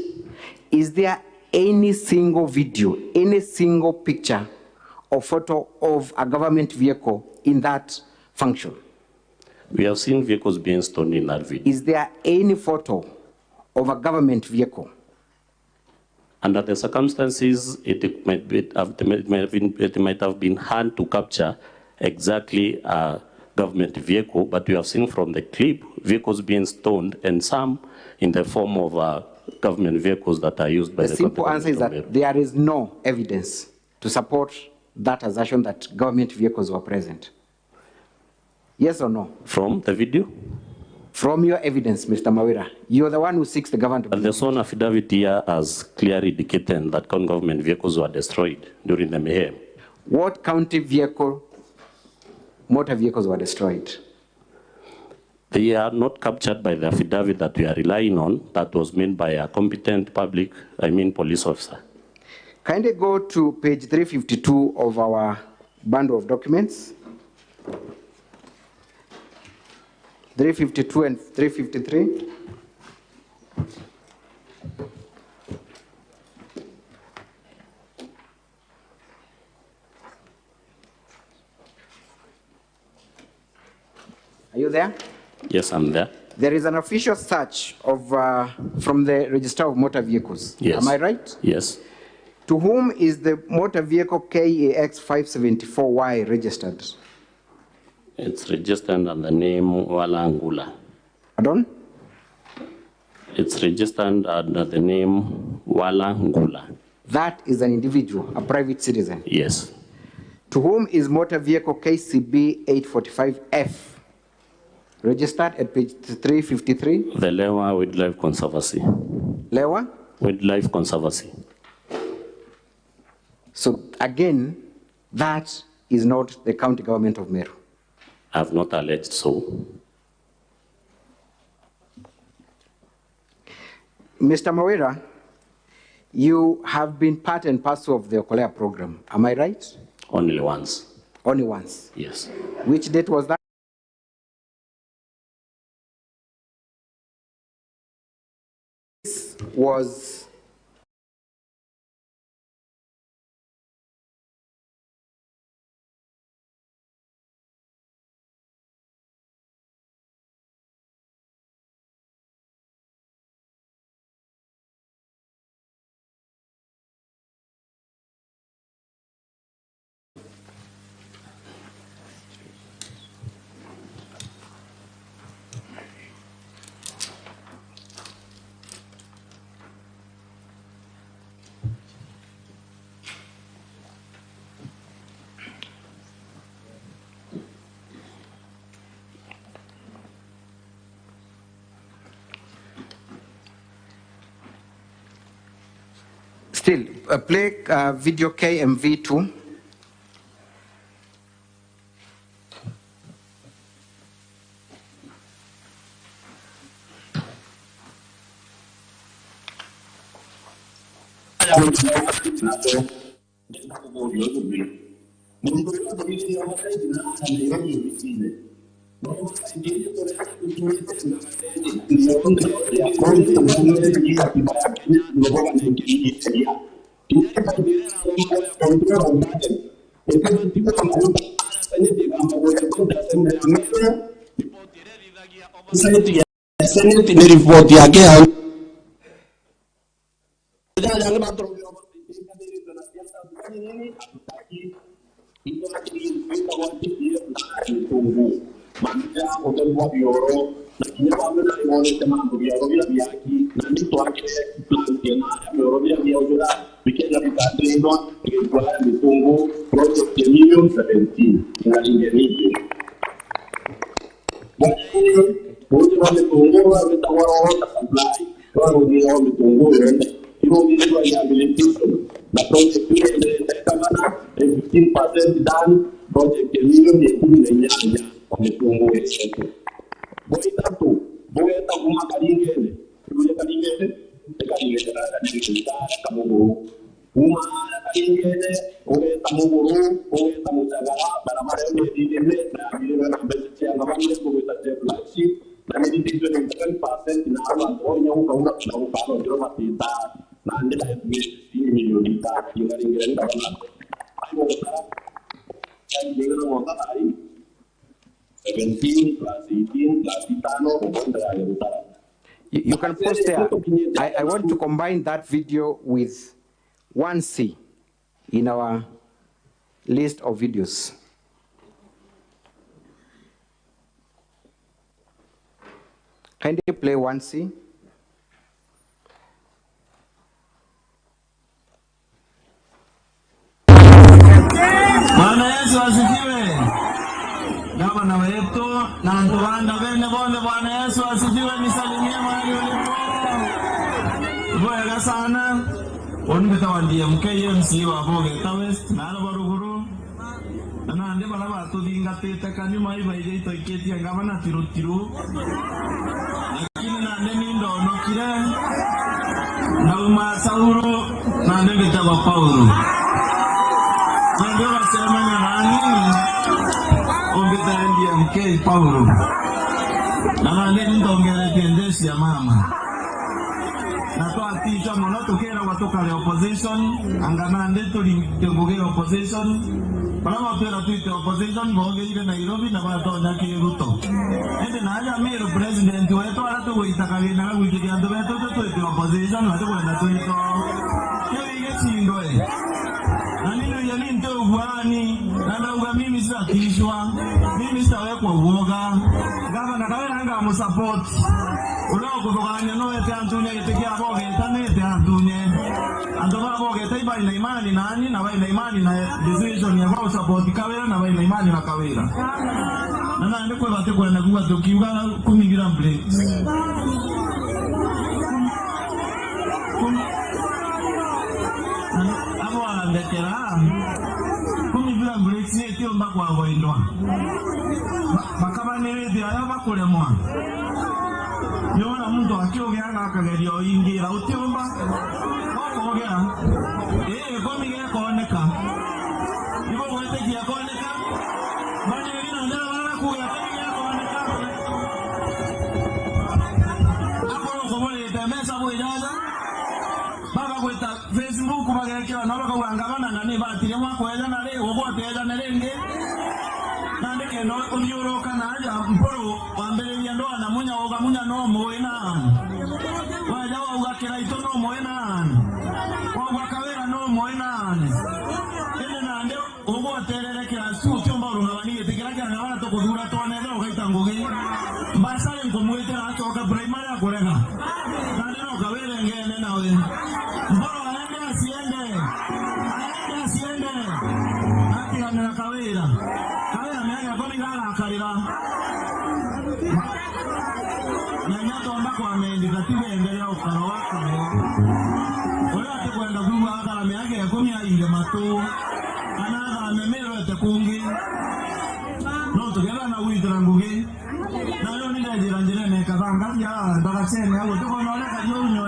Speaker 4: Is there any single video, any single picture or photo of a government vehicle in that function?
Speaker 2: We have seen vehicles being stoned in that video.
Speaker 4: Is there any photo of a government vehicle?
Speaker 2: Under the circumstances, it might have been hard to capture exactly a government vehicle, but we have seen from the clip vehicles being stoned and some in the form of government vehicles that are used by the
Speaker 4: simple answer is that there is no evidence to support that assertion that government vehicles were present. Yes or no?
Speaker 2: From the video?
Speaker 4: From your evidence, Mr. Kawira, you're the one who seeks the government.
Speaker 2: The sworn affidavit here has clearly indicated that government vehicles were destroyed during the mayhem.
Speaker 4: What county vehicle, motor vehicles were destroyed?
Speaker 2: They are not captured by the affidavit that we are relying on, that was made by a competent police officer.
Speaker 4: Kindly go to page 352 of our bundle of documents. 352 and 353. Are you there?
Speaker 2: Yes, I'm there.
Speaker 4: There is an official search of, from the Register of Motor Vehicles.
Speaker 2: Yes.
Speaker 4: Am I right?
Speaker 2: Yes.
Speaker 4: To whom is the motor vehicle KAX 574Y registered?
Speaker 2: It's registered under the name Walangula.
Speaker 4: Pardon?
Speaker 2: It's registered under the name Walangula.
Speaker 4: That is an individual, a private citizen.
Speaker 2: Yes.
Speaker 4: To whom is motor vehicle KCB 845F registered at page 353?
Speaker 2: The Lewa Wildlife Conservancy.
Speaker 4: Lewa?
Speaker 2: Wildlife Conservancy.
Speaker 4: So again, that is not the county government of Meru.
Speaker 2: I have not alleged so.
Speaker 4: Mr. Kawira, you have been part and parcel of the Okolea program. Am I right?
Speaker 2: Only once.
Speaker 4: Only once?
Speaker 2: Yes.
Speaker 4: Which date was that? This was Still, play video KMV2. You can post there. I want to combine that video with 1C in our list of videos. Can you play 1C?
Speaker 5: Bwana Yesu asifiwe. Gavana wetu na ntuwanda bene bonde, Bwana Yesu asifiwe. Nisalimie mahali ulipo. Bwega sana. Onbeta wandiye mkeye MCA wa Bogeta West na Baruguru. Na ande bala batu dinga tete kani mai baije itoiketi gavana tiru. Lakini na ande nindo nokire. Na uma sauru na ande bitaba Paulo. Ndio wasema nani ongeza MK Paulo na ndio ndongere tendensi ya mama na toa ticha monoto kera watoka le opposition angana ndeto lingoge opposition Bala pera tuite opposition bonge ile Nairobi na bato nyaki Ruto ende na ya Meru president wetu ala to itakali na wiki ya ndo wetu tuite opposition watu kwenda tuito kile chindoe Nanino yani ndio uwani na uga mimi sitakishwa mimi sitawekwa uoga gavana Kawira anga musupport ulao kutokanya no ete antunye itekia boge tanete antunye andoba boge taiba ina imani nani na ina imani na decision ya kwa support Kawira na ina imani na Kawira na ndiko bate kwa na kuwa tukiuga kumingira break ndekera kumi bila mbuleti etio mbako agoindwa bakabane dia bakulemwa yona muntu akiogea akagerio ingira utiomba ogea komige koneka ibo wote kia koneka bani wina ndala wala kuya komige koneka akoro komole temesa boijaza baba kweta Facebook bagekera nabo kawangabana nani batire mwakweza na leo oboteza na lenge nandike no unyoroka naja mporo wambere ya ndoa na munya no moena waja wa ugakira ito no moena wa Kawira no moena ene nande oboterere kira su tyomba runabani etikiraga na bana to kudura to nero gaitangoge basale nkomwete atoka primary akorega nande no Kawira ngene nawe mporo asiende akira na Kawira meaga koni gara akarira Na nyatomba kwa mendi katibe endele ya ukaro wako. Oyo ate kwenda kuwa akala meage ya kumi ya inge matu. Anaga memero ete kungi. No tugela na witira ngugi. Na yo nile jiranjire ne kazanga ya ndaka chene hapo tuko naona kajo nyo.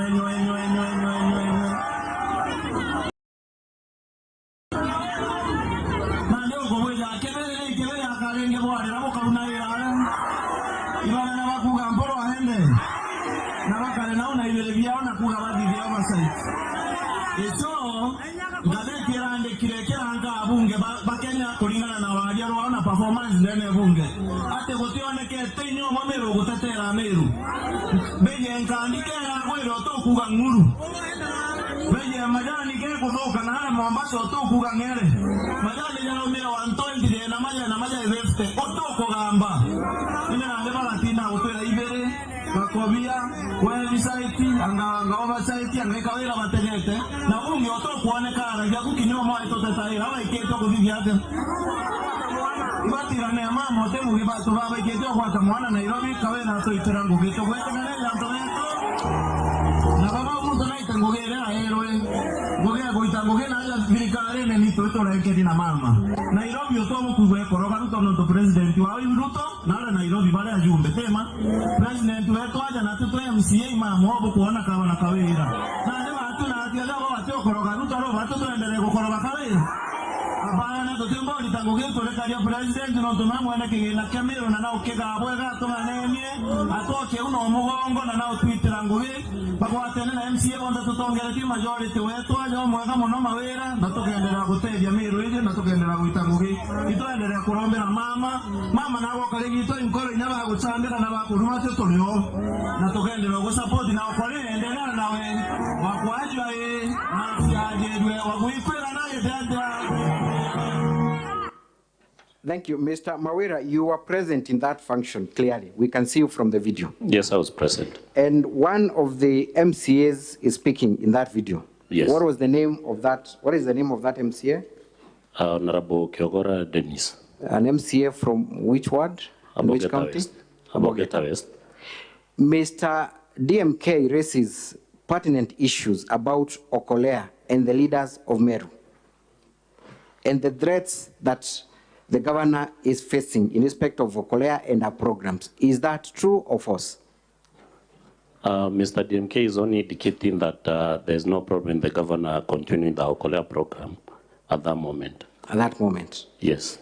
Speaker 5: Na leo kwa weja kebele akarenge bwale na boka unaira. Ibana na bakuga mboro ahende. Na bakale naona ibele biaona kuga badi bya oversight. Eto ngabekera ande kirekera anga abunge bakenya kulingana na wajaro wana performance ndene bunge ate gotioneke tenyo Meru gutetera Meru beje nkandikera kwero tokuga nguru beje majani ke kutoka na Mombasa tokuga ngere majani jalo mira 120 na maja lefte otoko gamba ina ngeba latina utera ibere bakobia website anga oversight anga Kawira bategete na bunge otokuonekana ya kukinyoma itotetera abaiketo kubibyate batira ne mama te mugi bato babaiketo kwata mwana Nairobi Kawira to iterango kito kwete ngale lantometo na baba muto na itengo gere aeroe goge goitango gere na birikare ne ni to reketi na mama Nairobi otomo kubwe koroga ruto no president wa Ruto na Nairobi bale ajumbe tema president wetu aja na tuto MCA mama obo kuona kawa na Kawira na ndio watu na atia leo watu koroga ruto ro watu tuendelee kukoroga Kawira abana to tembo litango geto le karia president no tomamo ene ke na Meru na nao kega abwega to manemie atoke uno mugongo na nao Twitter nguvi bakwatene na MCA bonda tutongera ti majority wetu ajo mwega muno mawira na tugendera gutedia Meru ije na tugendera guitangugi itoendelea kurombera mama nago karegito inkoro nyaba guchandira na bakuruma cyo tolio na tugendera go support na okore endelea nawe wakwajwa na yaje wakuikwira naye dada.
Speaker 4: Thank you. Mr. Mawira, you were present in that function, clearly. We can see you from the video.
Speaker 2: Yes, I was present.
Speaker 4: And one of the MCAs is speaking in that video.
Speaker 2: Yes.
Speaker 4: What is the name of that MCA?
Speaker 2: Honorable Kawira Dennis.
Speaker 4: An MCA from which ward? Which county?
Speaker 2: Abogeta West.
Speaker 4: Mr. DMK raises pertinent issues about Okolea and the leaders of Meru and the threats that the governor is facing in respect of Okolea and her programs. Is that true or false?
Speaker 2: Mr. DMK is only indicating that there's no problem in the governor continuing the Okolea program at that moment.
Speaker 4: At that moment?
Speaker 2: Yes.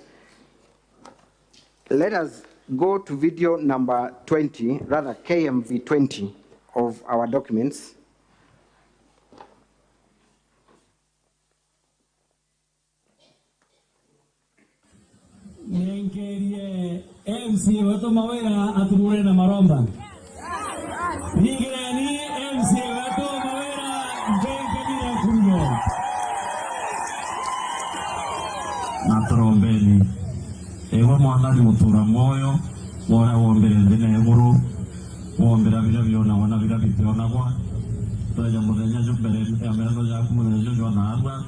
Speaker 4: Let us go to video number 20, rather KMV 20 of our documents.
Speaker 6: Nenkerie MCA wetu Mawira atumure na maromba. Nigireni MCA wetu Mawira ngenkeni kunyo.
Speaker 5: Na trombeni. Ewa mwandali mutura moyo, wora wombere ndine eguru, wombera vila viona wana vila vitiona kwa. Toja mudenya jubere ya mendo ya kumudenya jona arwa.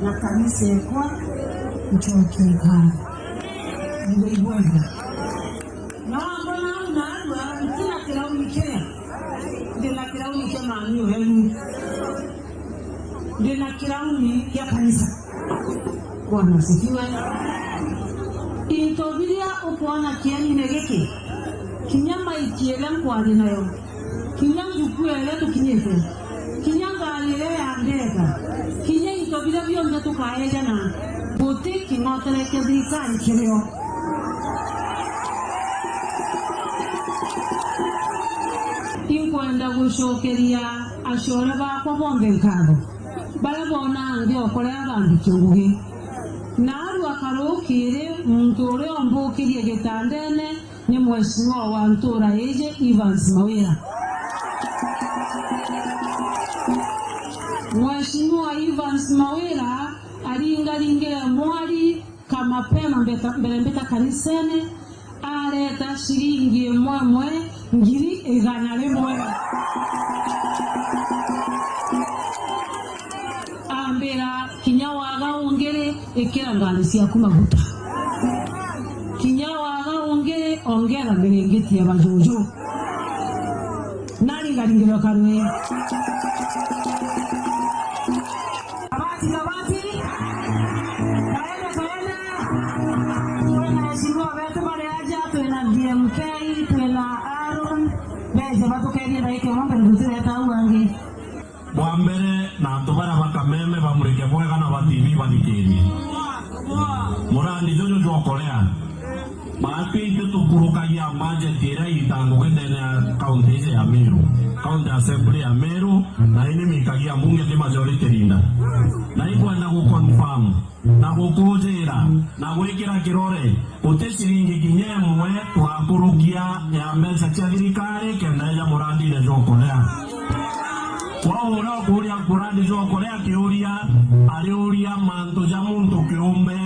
Speaker 7: Na kanisa kwa mchokeka ndiweza na mbona na kila kilaunike ndila kilaunike manyo helu ndila kilauni ya kanisa bwana sikiwe itobiria ukwana kiani negeke kinyama ikiele mkwani nayo kinyangu kuele tukinyete kinyanga alile ya ndega kinya itobira byonde tukaeja na buti kingotere kedika ikiryo inkwenda gushokeria ashora bakwa bombe nkabo barabona ndio kore abantu cyuguhi naru akarokire ntore ombukirie gitandene ni mweshimo wa ntura yeje Evans Mawira. Mheshimiwa Evans Mawira alingalingira mwali kama pema mbeta kanisani aleta shilingi mwemwe ngiri igana limwe ambira kinyawaga ungere ikira ngani cia kumaguta kinya waga unge ongera mirengeti ya bajojo nari garingiro karwe abati kaenda siwa wetu bale aja tuena DMK tuena Aaron beze batukeria daike mambe ndutire tauangi
Speaker 5: Mwambere na tubara bakameme bamureke bwega na bativi badikiri Murandi jojo jokolea Maapite tukurukagia budget ira itango kwendene ya county ya Meru County Assembly ya Meru na ini mikagia bunge di majority linda na ikwenda kuconfirm na kukujira na gwikira kirore uteshiringi kinyemwe twakurukia ya mbeca cia thirikari kendeja murandi ne jokolea Wahora kuria kurandi jwa korea kiuria aliuria manto ja muntu kiumbe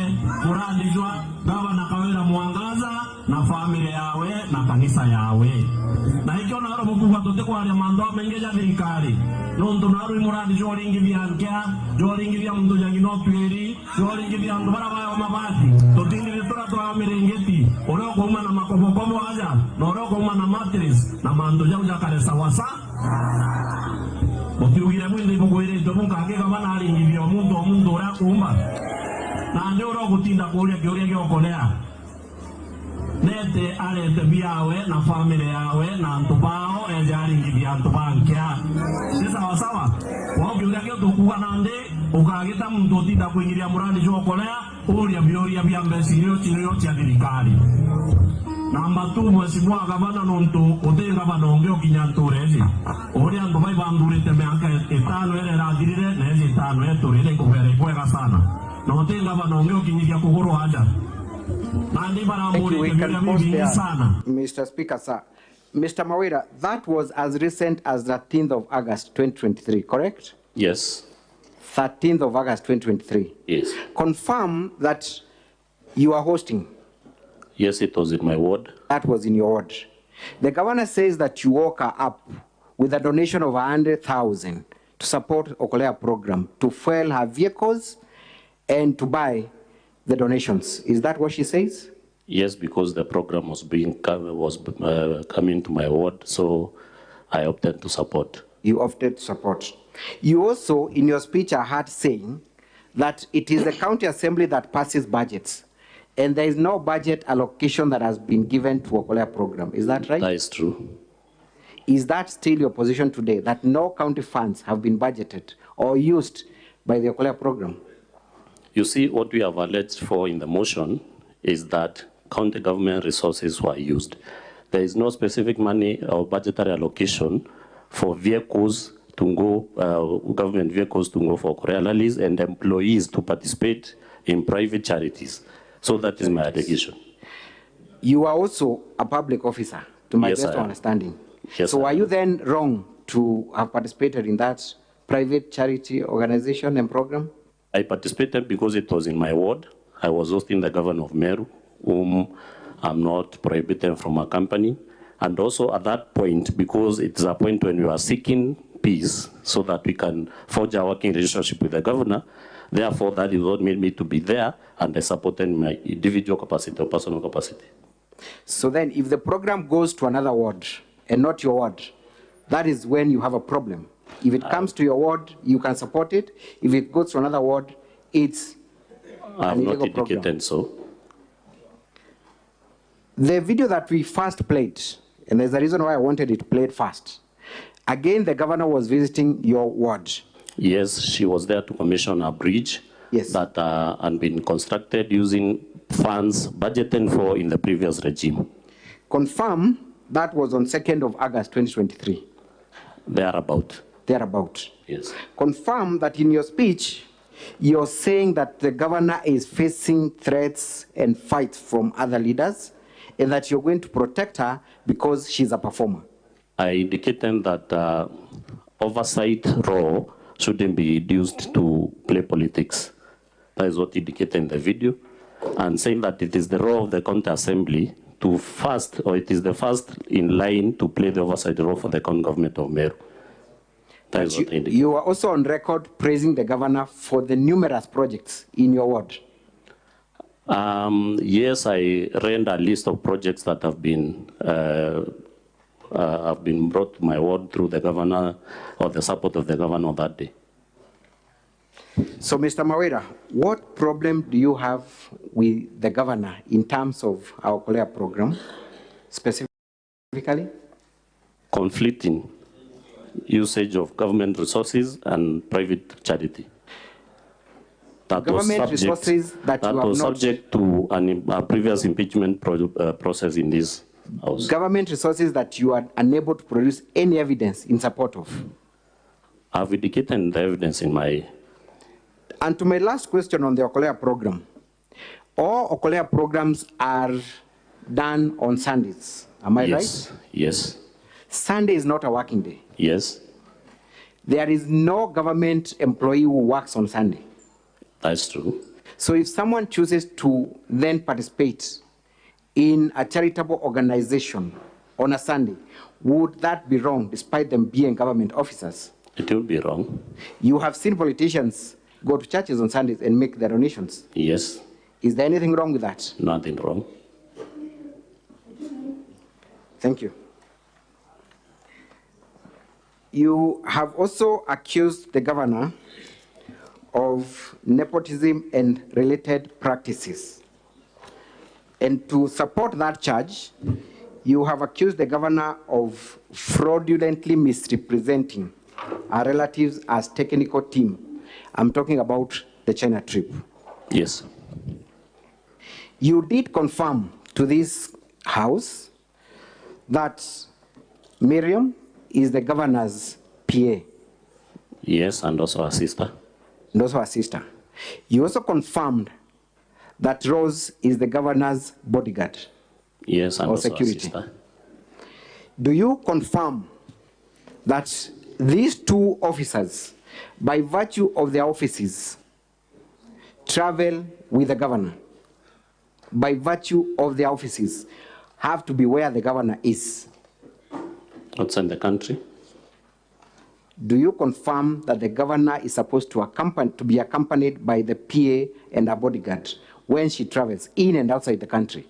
Speaker 5: kurandi jwa gavana Kawira Mwangaza na familia yawe na kanisa yawe na hikyo na ro mukuwa tote kwa ya mando mengeja thirikari nonto naru murandi jwa ringi biankia jwa ringi bya muntu jangi no twiri jwa ringi bya ndo bara bayo mabati totindi litura twa mirengeti oro ko na makobokobo aja no oro ko na mattress na mando ja kale sawasa Okirugira mwende bogwere domunga akega bana aringivya omuntu ora kumba na ndio ro gutinda kuria kioria giokolea nete arete biawe na familia yawe na ntubao ejaringivya ntubankia sasa sawa wao kioria kio tukuga nande ukagita muntu utinda kuingiria murandi giokolea uria bioria bya mbesirio tinyo tia thirikari Namba 2 mheshimiwa gavana nonto otenga banongeo kinyanturezi ori ando bai bandurite meanka etano ere radirire nezi etano etorire ngobere kwega sana na otenga banongeo kinyikia kuguru haja nandi bara sana.
Speaker 4: Mr. Speaker, sir. Mr. Mawira, that was as recent as 13th of August 2023, correct?
Speaker 2: Yes.
Speaker 4: 13th of August 2023.
Speaker 2: Yes.
Speaker 4: Confirm that you are hosting.
Speaker 2: Yes, it was in my ward.
Speaker 4: That was in your ward. The governor says that you woke her up with a donation of 100,000 to support Okolea program, to fuel her vehicles and to buy the donations. Is that what she says?
Speaker 2: Yes, because the program was coming to my ward, so I opted to support.
Speaker 4: You opted to support. You also, in your speech, I heard saying that it is the county assembly that passes budgets, and there is no budget allocation that has been given to Okolea program. Is that right?
Speaker 2: That is true.
Speaker 4: Is that still your position today, that no county funds have been budgeted or used by the Okolea program?
Speaker 2: You see, what we have alleged for in the motion is that county government resources were used. There is no specific money or budgetary allocation for vehicles to go, government vehicles to go for Okolea rallies and employees to participate in private charities. So that is my allegation.
Speaker 4: You are also a public officer, to my best understanding.
Speaker 2: Yes,
Speaker 4: so are you then wrong to have participated in that private charity organization and program?
Speaker 2: I participated because it was in my ward. I was hosting the governor of Meru, whom I'm not prohibited from accompanying. And also at that point, because it's a point when we are seeking peace so that we can forge a working relationship with the governor, therefore that is what made me to be there, and I supported my individual capacity or personal capacity.
Speaker 4: So then if the program goes to another ward and not your ward, that is when you have a problem. If it comes to your ward, you can support it. If it goes to another ward, it's
Speaker 2: I have not indicated so.
Speaker 4: The video that we first played, and there's a reason why I wanted it played first. Again, the governor was visiting your ward.
Speaker 2: Yes, she was there to commission a bridge that had been constructed using funds budgeted for in the previous regime.
Speaker 4: Confirm that was on 2nd of August 2023.
Speaker 2: Thereabout.
Speaker 4: Thereabout.
Speaker 2: Yes.
Speaker 4: Confirm that in your speech, you're saying that the governor is facing threats and fights from other leaders, and that you're going to protect her because she's a performer.
Speaker 2: I indicated that oversight role shouldn't be used to play politics. That is what indicated in the video, and saying that it is the role of the county assembly to first, or it is the first in line to play the oversight role for the county government of Meru. That is what I indicated.
Speaker 4: You are also on record praising the governor for the numerous projects in your ward.
Speaker 2: Yes, I ran a list of projects that have been brought to my ward through the governor or the support of the governor on that day.
Speaker 4: So, Mr. Kawira, what problem do you have with the governor in terms of our Kawira program, specifically?
Speaker 2: Conflicting usage of government resources and private charity. That
Speaker 4: Government resources that you have
Speaker 2: was
Speaker 4: not...
Speaker 2: subject to a previous impeachment process in this house.
Speaker 4: Government resources that you are unable to produce any evidence in support of.
Speaker 2: I've indicated the evidence in my...
Speaker 4: And to my last question on the Okolea program, all Okolea programs are done on Sundays, am I right?
Speaker 2: Yes.
Speaker 4: Sunday is not a working day.
Speaker 2: Yes.
Speaker 4: There is no government employee who works on Sunday.
Speaker 2: That's true.
Speaker 4: So if someone chooses to then participate in a charitable organization on a Sunday, would that be wrong despite them being government officers?
Speaker 2: It would be wrong.
Speaker 4: You have seen politicians go to churches on Sundays and make their donations.
Speaker 2: Yes.
Speaker 4: Is there anything wrong with that?
Speaker 2: Nothing wrong.
Speaker 4: Thank you. You have also accused the governor of nepotism and related practices. And to support that charge, you have accused the governor of fraudulently misrepresenting our relatives as technical team. I'm talking about the China trip.
Speaker 2: Yes.
Speaker 4: You did confirm to this house that Miriam is the governor's PA.
Speaker 2: Yes, and also a sister.
Speaker 4: And also a sister. You also confirmed that Rose is the governor's bodyguard.
Speaker 2: Yes, and
Speaker 4: or
Speaker 2: also
Speaker 4: security.
Speaker 2: a sister.
Speaker 4: Do you confirm that these two officers, by virtue of their offices, travel with the governor? By virtue of their offices, have to be where the governor is?
Speaker 2: Outside the country?
Speaker 4: Do you confirm that the governor is supposed to be accompanied by the PA and a bodyguard when she travels in and outside the country?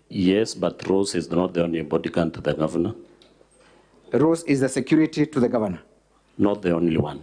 Speaker 2: Yes, but Rose is not the only bodyguard to the governor.
Speaker 4: Rose is the security to the governor?
Speaker 2: Not the only one.